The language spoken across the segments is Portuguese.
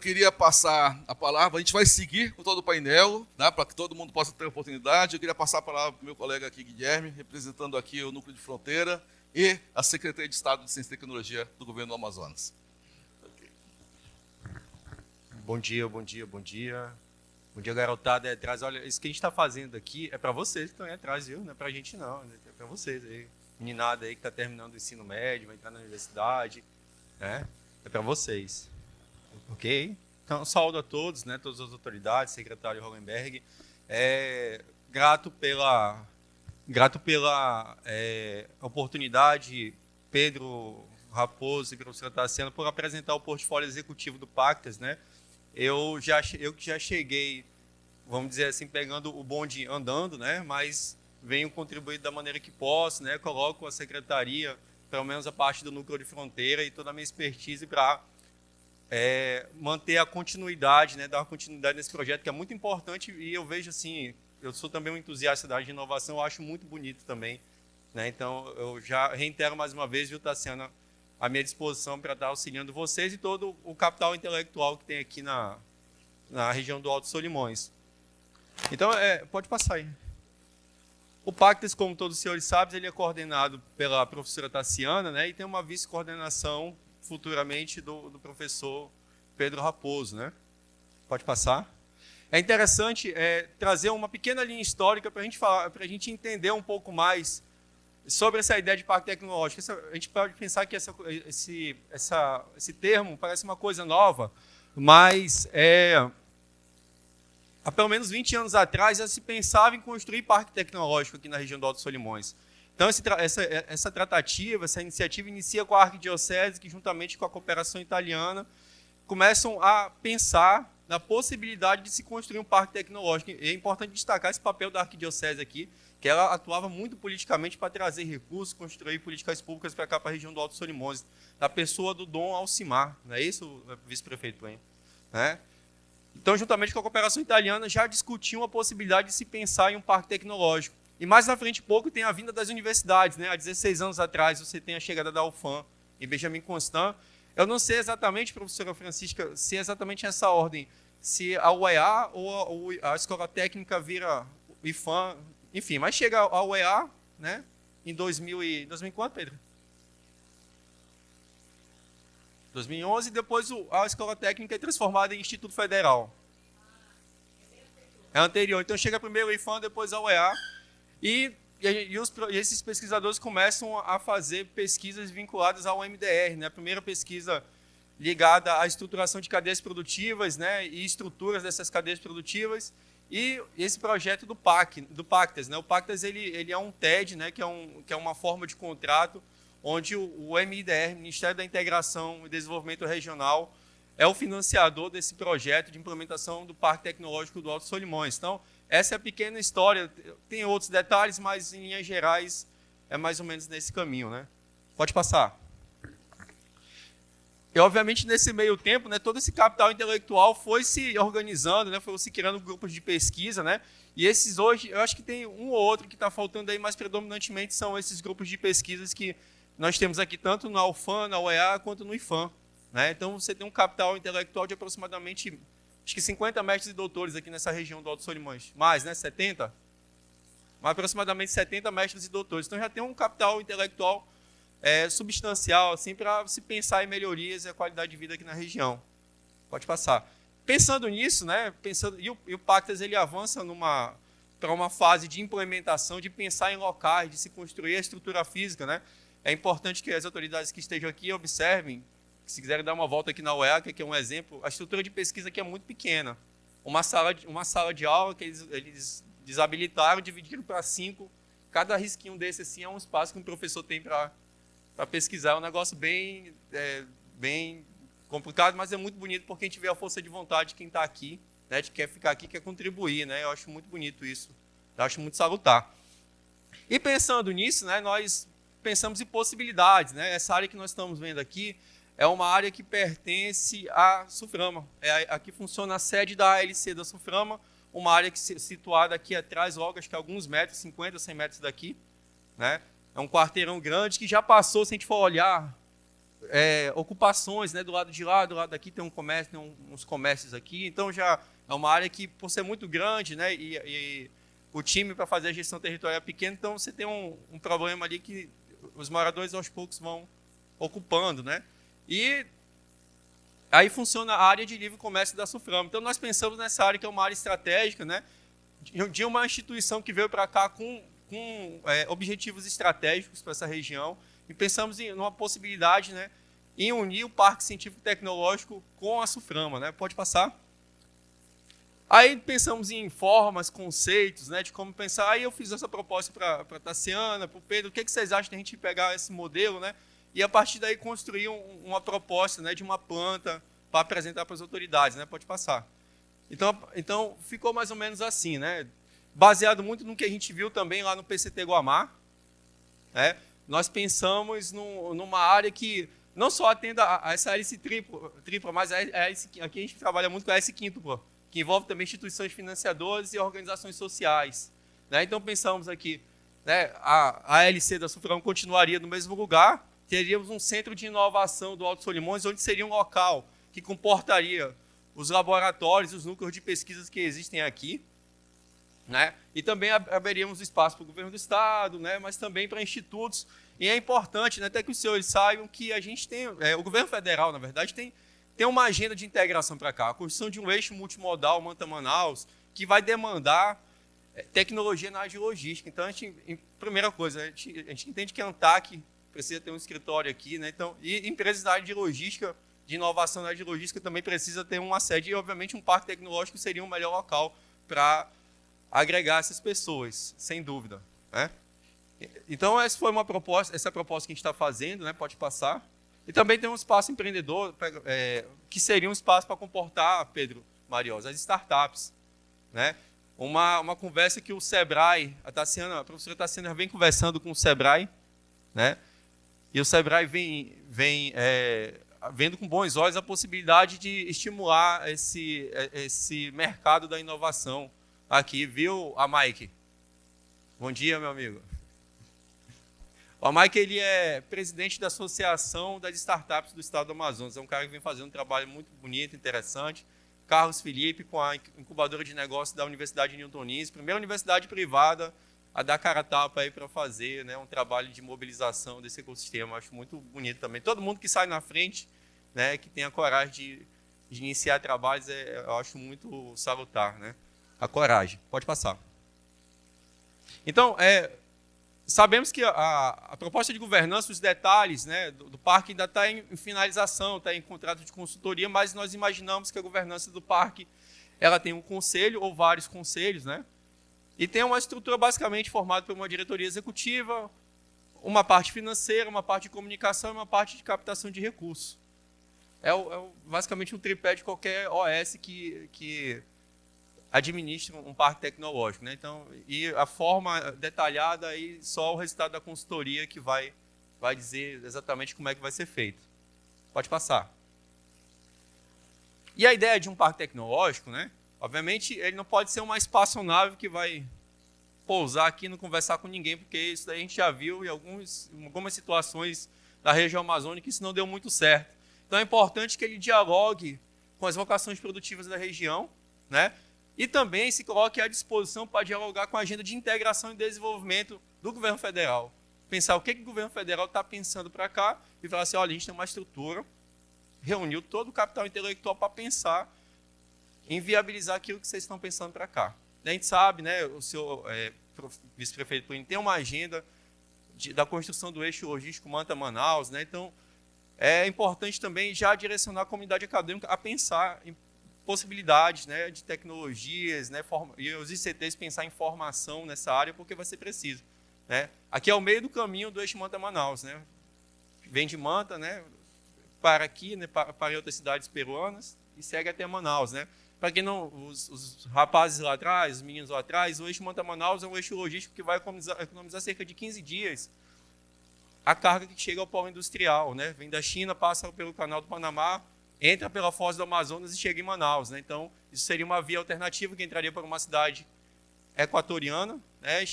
queria passar a palavra, a gente vai seguir com todo o painel, né, para que todo mundo possa ter oportunidade. Eu queria passar a palavra para o meu colega aqui, Guilherme, representando aqui o Núcleo de Fronteira e a Secretaria de Estado de Ciência e Tecnologia do Governo do Amazonas. Bom dia, bom dia, bom dia. Bom dia, garotada aí atrás. Olha, isso que a gente está fazendo aqui é para vocês que estão aí atrás, viu? Não é para a gente, não. É para vocês aí. Meninada aí que está terminando o ensino médio, vai entrar na universidade, né? É para vocês. Ok? Então, saúdo a todos, né? Todas as autoridades, secretário Hollenberg. Grato pela oportunidade, Pedro Raposo e professora Tassiana, por apresentar o portfólio executivo do Pactas, né? Eu que já cheguei, vamos dizer assim, pegando o bonde andando, né? Mas venho contribuir da maneira que posso, né? Coloco a secretaria, pelo menos a parte do núcleo de fronteira e toda a minha expertise para manter a continuidade, né? Dar continuidade nesse projeto que é muito importante e eu vejo assim, eu sou também um entusiasta da área de inovação, eu acho muito bonito também, né? Então eu já reitero mais uma vez, viu, Tassiana, à minha disposição para estar auxiliando vocês e todo o capital intelectual que tem aqui na região do Alto Solimões. Então, pode passar aí. O Pactas, como todos os senhores sabem, ele é coordenado pela professora Tassiana, né, e tem uma vice-coordenação futuramente do professor Pedro Raposo. Né? Pode passar. É interessante trazer uma pequena linha histórica para a gente entender um pouco mais sobre essa ideia de parque tecnológico. A gente pode pensar que esse termo parece uma coisa nova, mas há pelo menos 20 anos atrás já se pensava em construir parque tecnológico aqui na região do Alto Solimões. Então, essa tratativa, essa iniciativa inicia com a Arquidiocese, que juntamente com a cooperação italiana, começam a pensar na possibilidade de se construir um parque tecnológico. E é importante destacar esse papel da Arquidiocese aqui, que ela atuava muito politicamente para trazer recursos, construir políticas públicas para cá, para a região do Alto Solimões, da pessoa do Dom Alcimar, não é isso, vice-prefeito? Né? Então, juntamente com a cooperação italiana, já discutiam a possibilidade de se pensar em um parque tecnológico. E mais na frente, pouco, tem a vinda das universidades. Né? Há 16 anos atrás, você tem a chegada da UFAM em Benjamin Constant. Eu não sei exatamente, professora Francisca, se é exatamente essa ordem, se a UEA ou a Escola Técnica vira IFAM. Enfim, mas chega a UEA, né, em 2000 e quanto, Pedro? 2011, e depois a Escola Técnica é transformada em Instituto Federal. É anterior. Então chega primeiro o IFAM, depois a UEA, e esses pesquisadores começam a fazer pesquisas vinculadas ao MDR. Né? A primeira pesquisa ligada à estruturação de cadeias produtivas, né, e estruturas dessas cadeias produtivas, e esse projeto do Pactas. Né? O Pactas ele é um TED, né, que é uma forma de contrato, onde o MIDR, Ministério da Integração e Desenvolvimento Regional, é o financiador desse projeto de implementação do Parque Tecnológico do Alto Solimões. Então, essa é a pequena história. Tem outros detalhes, mas, em linhas gerais, é mais ou menos nesse caminho. Né? Pode passar. E, obviamente, nesse meio tempo, né, todo esse capital intelectual foi se organizando, né, foi se criando grupos de pesquisa, né, e esses hoje, eu acho que tem um ou outro que está faltando aí, mas predominantemente são esses grupos de pesquisas que nós temos aqui, tanto na UFAM, na UEA, quanto no IFAM. Né? Então, você tem um capital intelectual de aproximadamente, acho que 50 mestres e doutores aqui nessa região do Alto Solimões. Mais, né, 70? Mas aproximadamente 70 mestres e doutores. Então, já tem um capital intelectual substancial, assim, para se pensar em melhorias e a qualidade de vida aqui na região. Pode passar. Pensando nisso, né, e o Pactas ele avança para uma fase de implementação, de pensar em locais, de se construir a estrutura física. Né? É importante que as autoridades que estejam aqui observem, que se quiserem dar uma volta aqui na UEA, que é um exemplo, a estrutura de pesquisa aqui é muito pequena. Uma sala de aula que eles desabilitaram, dividiram para 5. Cada risquinho desse assim, é um espaço que um professor tem para pesquisar. É um negócio bem complicado, mas é muito bonito porque a gente vê a força de vontade de quem está aqui, né, de quer ficar aqui, quer contribuir. Né? Eu acho muito bonito isso. Eu acho muito salutar. E pensando nisso, né, nós pensamos em possibilidades. Né? Essa área que nós estamos vendo aqui é uma área que pertence à SUFRAMA. Aqui funciona a sede da ALC da SUFRAMA, uma área que situada aqui atrás, logo, acho que alguns metros, 50, 100 metros daqui. Né? É um quarteirão grande que já passou, se a gente for olhar ocupações, né, do lado de lá, do lado daqui tem um comércio, tem uns comércios aqui, então já é uma área que, por ser muito grande, né, e o time para fazer a gestão territorial é pequeno, então você tem um problema ali que os moradores aos poucos vão ocupando, né? E aí funciona a área de livre comércio da Suframa. Então nós pensamos nessa área que é uma área estratégica, né, de uma instituição que veio para cá com objetivos estratégicos para essa região, e pensamos em uma possibilidade, né, em unir o Parque Científico e Tecnológico com a Suframa, né? Pode passar. Aí pensamos em formas, conceitos, né, de como pensar. Aí eu fiz essa proposta para a Tassiana, para o Pedro, o que vocês acham de a gente pegar esse modelo, né, e a partir daí construir uma proposta, né, de uma planta para apresentar para as autoridades, né? Pode passar. Então ficou mais ou menos assim, né? Baseado muito no que a gente viu também lá no PCT Guamá, né? Nós pensamos numa área que não só atenda a essa hélice tripla, mas aqui a gente trabalha muito com a hélice quíntupla, que envolve também instituições financiadoras e organizações sociais, né? Então pensamos aqui, né, a hélice da Suframa continuaria no mesmo lugar, teríamos um centro de inovação do Alto Solimões, onde seria um local que comportaria os laboratórios, os núcleos de pesquisas que existem aqui, né? E também abriríamos espaço para o governo do estado, né? Mas também para institutos. E é importante, né, até que os senhores saibam que a gente tem, o governo federal, na verdade, tem uma agenda de integração para cá, a construção de um eixo multimodal Manta-Manaus, que vai demandar tecnologia na área de logística. Então, primeira coisa, a gente entende que a ANTAC precisa ter um escritório aqui, né? Então, e empresas da área de logística, de inovação na área de logística, também precisa ter uma sede, e obviamente um parque tecnológico seria um melhor local para agregar essas pessoas, sem dúvida, né? Então essa foi essa proposta que a gente está fazendo, né? Pode passar. E também tem um espaço empreendedor, que seria um espaço para comportar, Pedro Mariosa, as startups, né? Uma conversa que o Sebrae, a professora Tassiana vem conversando com o Sebrae, né? E o Sebrae vem vendo com bons olhos a possibilidade de estimular esse mercado da inovação aqui, viu, Mike? Bom dia, meu amigo. O Mike, ele é presidente da Associação das Startups do Estado do Amazonas. É um cara que vem fazendo um trabalho muito bonito, interessante. Carlos Felipe, com a incubadora de negócios da Universidade Newton News, primeira universidade privada a dar cara a tapa aí para fazer, né, um trabalho de mobilização desse ecossistema. Acho muito bonito também. Todo mundo que sai na frente, né, que tem a coragem de iniciar trabalhos, eu acho muito salutar, né? A coragem. Pode passar. Então, sabemos que a proposta de governança, os detalhes, né, do parque ainda está em finalização, está em contrato de consultoria, mas nós imaginamos que a governança do parque ela tem um conselho ou vários conselhos, né, e tem uma estrutura basicamente formada por uma diretoria executiva, uma parte financeira, uma parte de comunicação e uma parte de captação de recursos. Basicamente um tripé de qualquer OS que administra um parque tecnológico, né? Então, e a forma detalhada aí só o resultado da consultoria que vai dizer exatamente como é que vai ser feito. Pode passar. E a ideia de um parque tecnológico, né? Obviamente, ele não pode ser uma espaçonave que vai pousar aqui e não conversar com ninguém, porque isso daí a gente já viu em algumas situações da região amazônica, isso não deu muito certo. Então é importante que ele dialogue com as vocações produtivas da região, né? E também se coloque à disposição para dialogar com a agenda de integração e desenvolvimento do governo federal. Pensar o que o governo federal está pensando para cá e falar assim, olha, a gente tem uma estrutura, reuniu todo o capital intelectual para pensar em viabilizar aquilo que vocês estão pensando para cá. A gente sabe, né, o senhor vice-prefeito Plínio tem uma agenda da construção do eixo logístico Manta-Manaus, né? Então, é importante também já direcionar a comunidade acadêmica a pensar em possibilidades, né, de tecnologias, né, e os ICTs pensar em formação nessa área, porque vai ser preciso, né? Aqui é o meio do caminho do eixo Manta-Manaus, né? Vem de Manta, né, para aqui, né, para outras cidades peruanas e segue até Manaus, né? Para quem não, os rapazes lá atrás, os meninos lá atrás, o eixo Manta-Manaus é um eixo logístico que vai economizar cerca de 15 dias a carga que chega ao polo industrial, né? Vem da China, passa pelo Canal do Panamá, entra pela Foz do Amazonas e chega em Manaus, né? Então, isso seria uma via alternativa que entraria para uma cidade equatoriana, né? E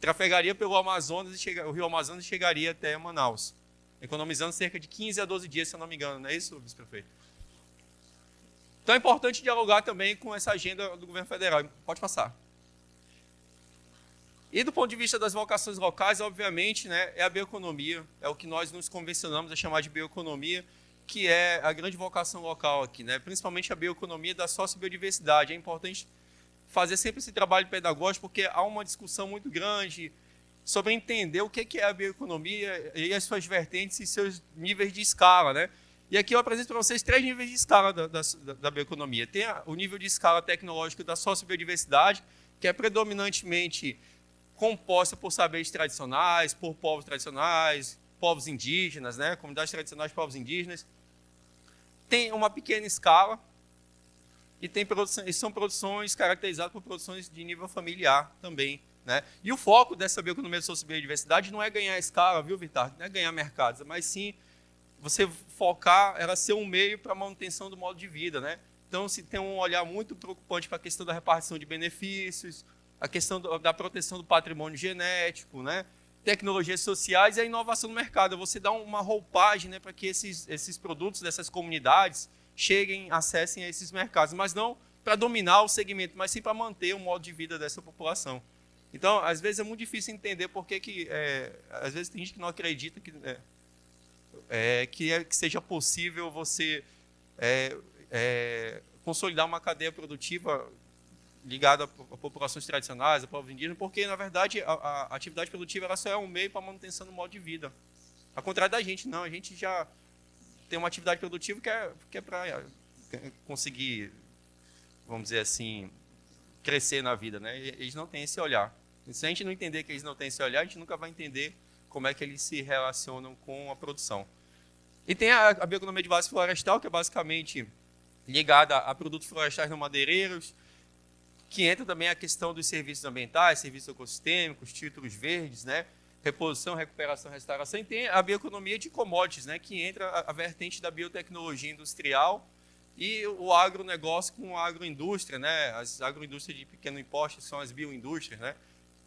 trafegaria pelo Amazonas, o Rio Amazonas e chegaria até Manaus. economizando cerca de 15 a 12 dias, se eu não me engano, não é isso, vice-prefeito? Então é importante dialogar também com essa agenda do governo federal. Pode passar. E do ponto de vista das vocações locais, obviamente, né, é a bioeconomia, é o que nós nos convencionamos a chamar de bioeconomia, que é a grande vocação local aqui, né? Principalmente a bioeconomia da sociobiodiversidade. É importante fazer sempre esse trabalho pedagógico, porque há uma discussão muito grande sobre entender o que é a bioeconomia e as suas vertentes e seus níveis de escala, né? E aqui eu apresento para vocês 3 níveis de escala da bioeconomia. Tem o nível de escala tecnológico da sociobiodiversidade, que é predominantemente composta por saberes tradicionais, por povos tradicionais, povos indígenas, né? Comunidades tradicionais de povos indígenas. Tem uma pequena escala e são produções caracterizadas por produções de nível familiar também, né? E o foco dessa bioeconomia de sociobiodiversidade não é ganhar escala, viu, Vitar? Não é ganhar mercados, mas sim você focar, ela ser um meio para a manutenção do modo de vida, né? Então, se tem um olhar muito preocupante para a questão da repartição de benefícios, a questão da proteção do patrimônio genético, né? Tecnologias sociais e a inovação no mercado. Você dá uma roupagem, né, para que esses produtos dessas comunidades cheguem, acessem a esses mercados, mas não para dominar o segmento, mas sim para manter o modo de vida dessa população. Então, às vezes é muito difícil entender por que às vezes tem gente que não acredita que seja possível você consolidar uma cadeia produtiva ligada a populações tradicionais, a povos indígenas, porque, na verdade, a atividade produtiva ela só é um meio para a manutenção do modo de vida. Ao contrário da gente, não. A gente já tem uma atividade produtiva que é para conseguir, vamos dizer assim, crescer na vida, né? E eles não têm esse olhar. E se a gente não entender que eles não têm esse olhar, a gente nunca vai entender como é que eles se relacionam com a produção. E tem a bioeconomia de base florestal, que é basicamente ligada a produtos florestais não madeireiros, que entra também a questão dos serviços ambientais, serviços ecossistêmicos, títulos verdes, né? Reposição, recuperação, restauração. E tem a bioeconomia de commodities, né? Que entra a vertente da biotecnologia industrial e o agronegócio com a agroindústria, né? As agroindústrias de pequeno porte são as bioindústrias, né?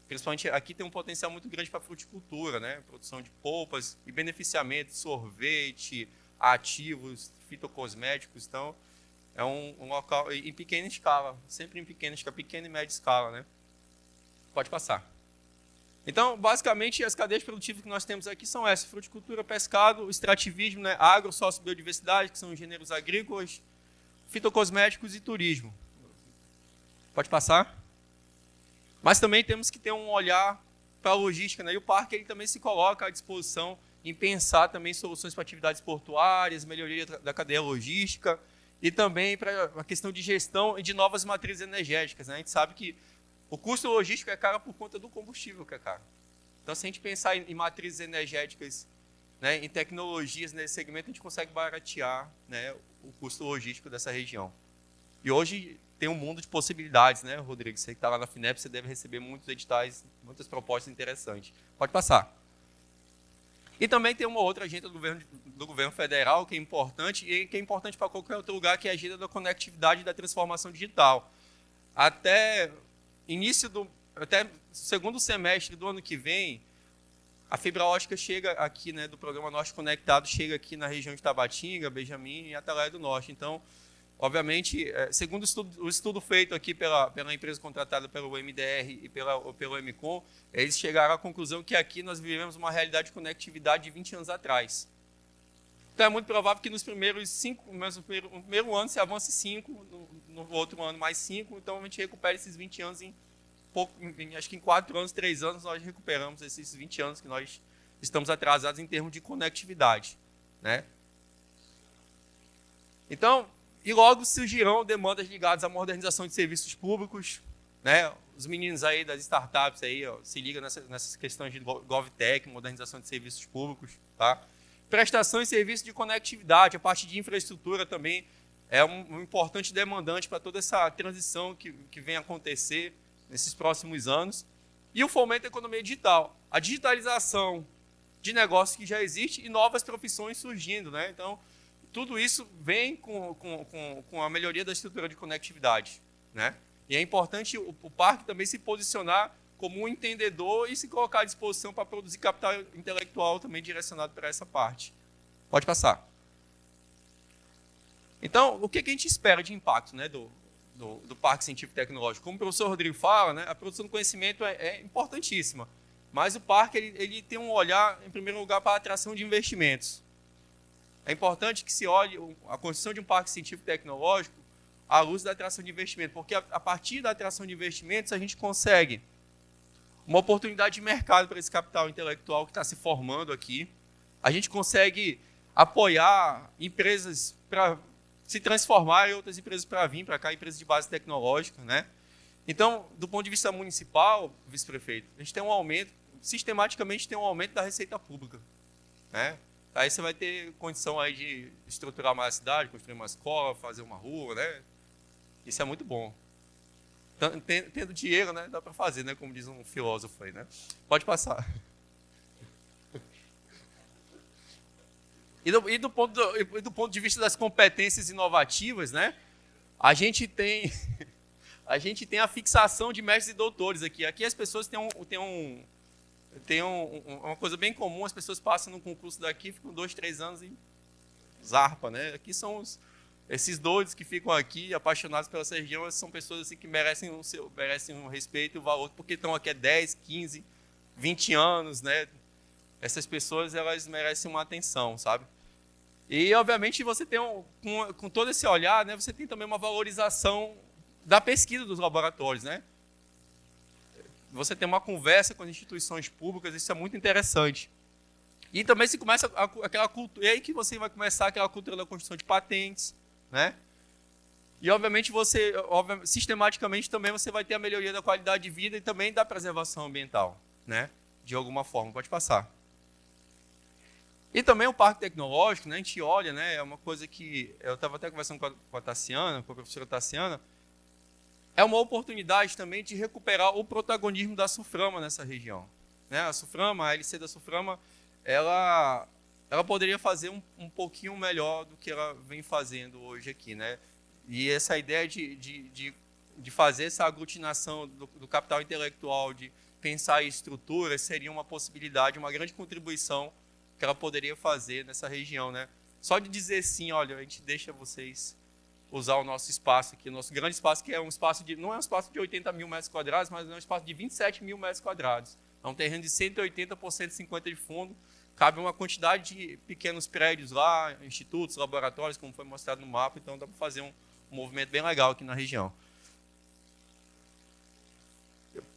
Principalmente aqui tem um potencial muito grande para a fruticultura, né? Produção de polpas e beneficiamento, sorvete, ativos, fitocosméticos. Então, é um local em pequena escala, sempre em pequena e média escala, né? Pode passar. Então, basicamente, as cadeias produtivas que nós temos aqui são essas: fruticultura, pescado, extrativismo, né? Agro, sociobiodiversidade, que são gêneros agrícolas, fitocosméticos e turismo. Pode passar. Mas também temos que ter um olhar para a logística, né? E o parque ele também se coloca à disposição em pensar também soluções para atividades portuárias, melhoria da cadeia logística e também para a questão de gestão e de novas matrizes energéticas, né? A gente sabe que o custo logístico é caro por conta do combustível que é caro. Então, se a gente pensar em matrizes energéticas, né, em tecnologias nesse segmento, a gente consegue baratear, né, o custo logístico dessa região. E hoje tem um mundo de possibilidades, né, Rodrigo? Você que está lá na FINEP, você deve receber muitos editais, muitas propostas interessantes. Pode passar. E também tem uma outra agenda do governo federal que é importante, e que é importante para qualquer outro lugar, que é a agenda da conectividade e da transformação digital. Até segundo semestre do ano que vem, a fibra ótica chega aqui, né, do programa Norte Conectado, chega aqui na região de Tabatinga, Benjamin e Atalaia do Norte. Então, obviamente, segundo o estudo feito aqui pela empresa contratada pelo MDR e pelo MCOM, eles chegaram à conclusão que aqui nós vivemos uma realidade de conectividade de 20 anos atrás. Então, é muito provável que no primeiro ano se avance 5, no outro ano mais 5, então a gente recupera esses 20 anos acho que em 4 anos, 3 anos, nós recuperamos esses 20 anos que nós estamos atrasados em termos de conectividade, né? Então, e logo surgirão demandas ligadas à modernização de serviços públicos, né? Os meninos aí das startups aí, ó, se ligam nessas questões de GovTech, modernização de serviços públicos, tá? Prestação e serviço de conectividade, a parte de infraestrutura também é um importante demandante para toda essa transição que vem acontecer nesses próximos anos. E o fomento da economia digital, a digitalização de negócios que já existe e novas profissões surgindo, né? Então, tudo isso vem com a melhoria da estrutura de conectividade, né? E é importante o parque também se posicionar como um entendedor e se colocar à disposição para produzir capital intelectual também direcionado para essa parte. Pode passar. Então, o que a gente espera de impacto, né, do Parque Científico e Tecnológico? Como o professor Rodrigo fala, né, a produção do conhecimento é importantíssima, mas o parque ele tem um olhar, em primeiro lugar, para a atração de investimentos. É importante que se olhe a construção de um parque científico e tecnológico à luz da atração de investimento, porque a partir da atração de investimentos a gente consegue uma oportunidade de mercado para esse capital intelectual que está se formando aqui. A gente consegue apoiar empresas para se transformar em outras empresas para vir para cá, empresas de base tecnológica, né? Então, do ponto de vista municipal, vice-prefeito, a gente tem um aumento, sistematicamente tem um aumento da receita pública, né? Aí você vai ter condição aí de estruturar mais a cidade, construir uma escola, fazer uma rua, né? Isso é muito bom. Tendo dinheiro, né, dá para fazer, né, como diz um filósofo aí, né? Pode passar. E do ponto de vista das competências inovativas, né, a gente tem a fixação de mestres e doutores aqui. Aqui as pessoas têm uma coisa bem comum, as pessoas passam no concurso daqui, ficam 2, 3 anos e zarpa, né? Aqui são esses doidos que ficam aqui, apaixonados pela essa região, são pessoas assim, que merecem um respeito e um valor, porque estão aqui há 10, 15, 20 anos, né? Essas pessoas, elas merecem uma atenção, sabe? E, obviamente, você tem, com todo esse olhar, né, você tem também uma valorização da pesquisa dos laboratórios, né? Você tem uma conversa com as instituições públicas, isso é muito interessante. E também se começa aquela cultura, é aí que você vai começar aquela cultura da construção de patentes, né? E, obviamente, sistematicamente também você vai ter a melhoria da qualidade de vida e também da preservação ambiental, né? De alguma forma. Pode passar. E também o parque tecnológico, né? A gente olha, né? É uma coisa que eu estava até conversando com a Tassiana, com a professora Tassiana, é uma oportunidade também de recuperar o protagonismo da SUFRAMA nessa região, né? A SUFRAMA, a LC da SUFRAMA, ela poderia fazer um pouquinho melhor do que ela vem fazendo hoje aqui, né? E essa ideia de fazer essa aglutinação do capital intelectual, de pensar em estruturas, seria uma possibilidade, uma grande contribuição que ela poderia fazer nessa região, né? Só de dizer sim, olha, a gente deixa vocês usar o nosso espaço aqui, o nosso grande espaço, que é um espaço não é um espaço de 80 mil metros quadrados, mas é um espaço de 27 mil metros quadrados. É um terreno de 180 por 150 de fundo, cabe uma quantidade de pequenos prédios lá, institutos, laboratórios, como foi mostrado no mapa, então dá para fazer um movimento bem legal aqui na região.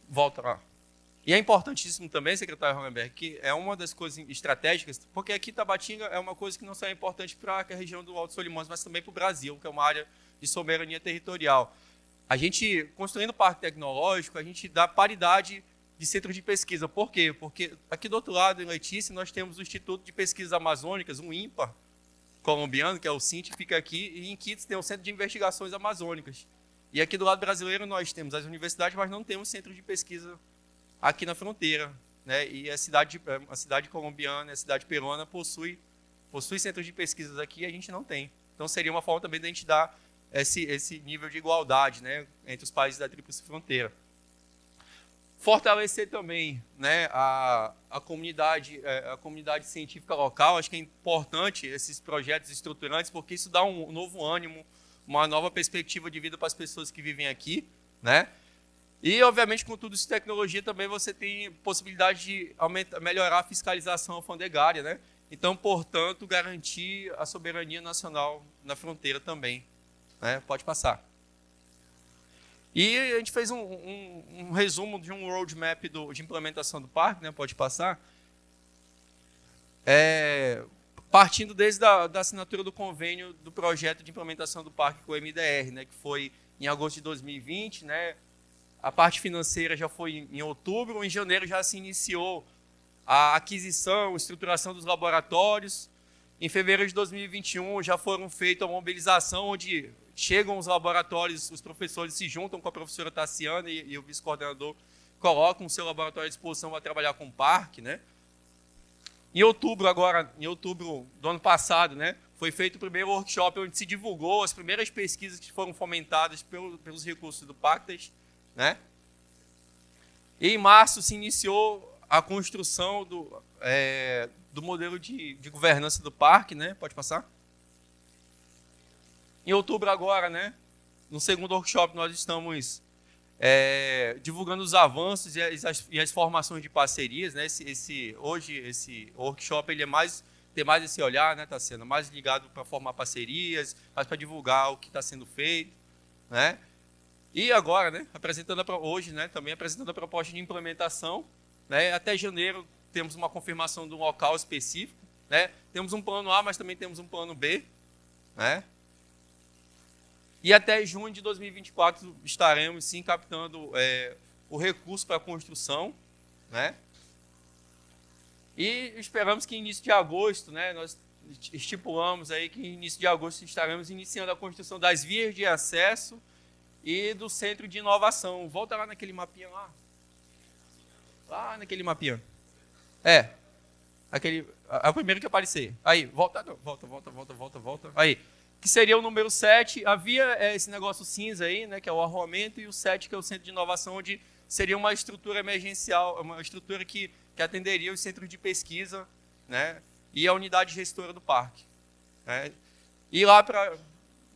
Volta lá. E é importantíssimo também, secretário Hollenberg, que é uma das coisas estratégicas, porque aqui Tabatinga é uma coisa que não só é importante para a região do Alto Solimões, mas também para o Brasil, que é uma área de soberania territorial. A gente, construindo o parque tecnológico, a gente dá paridade de centros de pesquisa. Por quê? Porque aqui do outro lado, em Letícia, nós temos o Instituto de Pesquisas Amazônicas, um INPA colombiano, que é o CINT, que fica aqui, e em Quitos tem o Centro de Investigações Amazônicas. E aqui do lado brasileiro nós temos as universidades, mas não temos centro de pesquisa aqui na fronteira, né? E a cidade colombiana, a cidade peruana possui centros de pesquisas aqui, a gente não tem. Então seria uma forma também de a gente dar esse nível de igualdade, né, entre os países da tríplice fronteira. Fortalecer também, né, a comunidade científica local. Acho que é importante esses projetos estruturantes, porque isso dá um novo ânimo, uma nova perspectiva de vida para as pessoas que vivem aqui, né? E, obviamente, com tudo isso de tecnologia, também você tem possibilidade de melhorar a fiscalização alfandegária, né? Então, portanto, garantir a soberania nacional na fronteira também, né? Pode passar. E a gente fez um resumo de um roadmap de implementação do parque, né? Pode passar. Partindo desde da assinatura do convênio do projeto de implementação do parque com o MDR, né? Que foi em agosto de 2020, né? A parte financeira já foi em outubro, em janeiro já se iniciou a aquisição, estruturação dos laboratórios. Em fevereiro de 2021 já foram feitas a mobilização, onde chegam os laboratórios, os professores se juntam com a professora Tassiana e o vice-coordenador colocam o seu laboratório à disposição para trabalhar com o parque, né? Em outubro do ano passado, né, foi feito o primeiro workshop onde se divulgou as primeiras pesquisas que foram fomentadas pelos recursos do Pactas, né? E em março se iniciou a construção do modelo de governança do parque, né? Pode passar? Em outubro agora, né? No segundo workshop nós estamos divulgando os avanços e as formações de parcerias, né? Hoje esse workshop ele tem mais esse olhar, né? Está sendo mais ligado para formar parcerias, mais para divulgar o que está sendo feito, né? E agora, né? Hoje, né? Também apresentando a proposta de implementação, né? Até janeiro temos uma confirmação de um local específico, né? Temos um plano A, mas também temos um plano B, né? E até junho de 2024 estaremos sim captando o recurso para a construção, né? E esperamos que início de agosto, né? Nós estipulamos aí que início de agosto estaremos iniciando a construção das vias de acesso e do centro de inovação. Volta lá naquele mapinha lá. Lá naquele mapinha. É o primeiro que aparecer. Aí, volta. Aí. Que seria o número 7. Havia esse negócio cinza aí, né, que é o arruamento, e o 7, que é o centro de inovação, onde seria uma estrutura emergencial, uma estrutura que atenderia os centros de pesquisa, né, e a unidade gestora do parque. Né. E lá para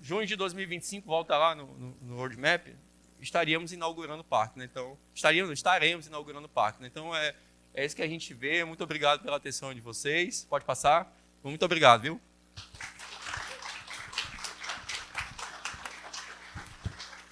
junho de 2025, volta lá no roadmap, estaríamos inaugurando o parque. Né, então, estaremos inaugurando o parque. Né, então, é isso que a gente vê. Muito obrigado pela atenção de vocês. Pode passar. Muito obrigado, viu?